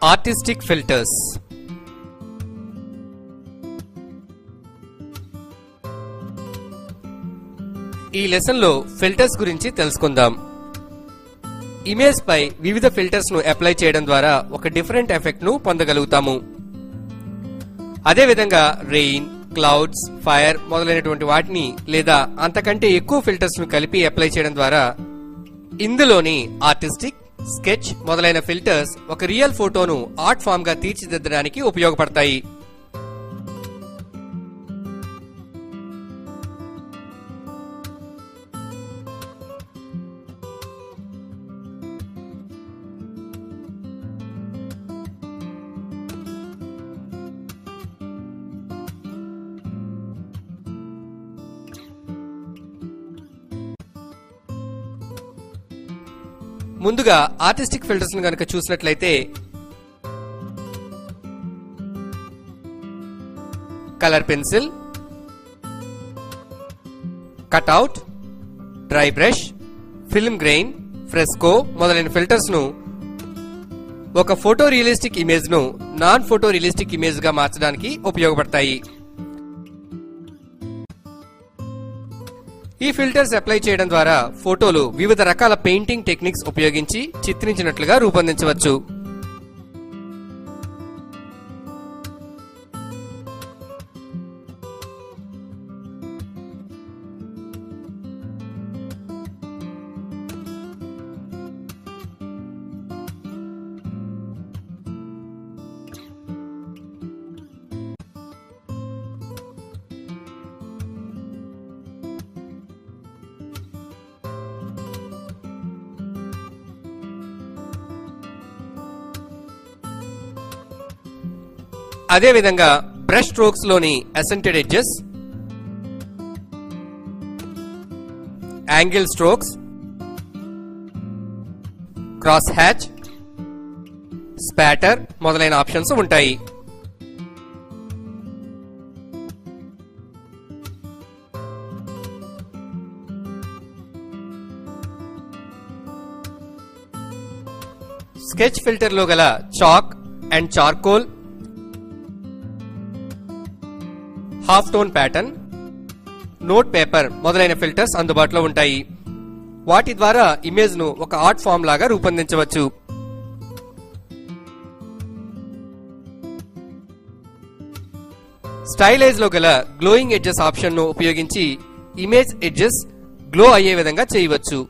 Artistic filters. ఈ lesson లో filters గురించి తెలుసుకుందాం. ఇమేజ్ పై వివిధ ఫిల్టర్స్ ను అప్లై చేయడం ద్వారా ఒక డిఫరెంట్ ఎఫెక్ట్ ను పొందగలుగుతాము. అదేవిధంగా రెయిన్, క్లౌడ్స్, ఫైర్ మొదలైనటువంటి వాటిని లేదా అంతకంటే ఎక్కువ ఫిల్టర్స్ ను కలిపి అప్లై చేయడం ద్వారా ఇందులోని ఆర్టిస్టిక్, స్కెచ్ మొదలైన ఫిల్టర్స్ ఒక రియల్ ఫోటోను ఆర్ట్ ఫామ్ గా తీర్చిదిద్దడానికి ఉపయోగపడతాయి. ముందుగా ఆర్టిస్టిక్ ఫిల్టర్స్ ను గనక చూసినట్లయితే colour pencil, cutout, dry brush, film grain, fresco మొదలైన ఫిల్టర్స్ ను ఒక ఫోటో రియలిస్టిక్ ఇమేజ్ ను నాన్ ఫోటో రియలిస్టిక్ ఇమేజ్ గా మార్చడానికి ఉపయోగపడతాయి. ఈ ఫిల్టర్స్ అప్లై చేయడం ద్వారా ఫోటోలు వివిధ రకాల పెయింటింగ్ టెక్నిక్స్ ఉపయోగించి చిత్రించినట్లుగా రూపొందించవచ్చు. అదేవిధంగా బ్రష్ స్ట్రోక్స్ లోని accented edges, angle strokes, cross hatch, spatter మొదలైన ఆప్షన్స్ ఉంటాయి. స్కెచ్ ఫిల్టర్ లో గల chalk and charcoal, half tone pattern, note paper మొదలైన ఫిల్టర్స్ అందుబాటులో ఉంటాయి. వాటి ద్వారా ఇమేజ్ ను ఒక ఆర్ట్ ఫామ్ లాగా రూపొందించవచ్చు. స్టైలైజ్ లో గల గ్లోయింగ్ ఎడ్జెస్ ఆప్షన్ ను ఉపయోగించి ఇమేజ్ ఎడ్జెస్ గ్లో అయ్యే విధంగా చేయవచ్చు.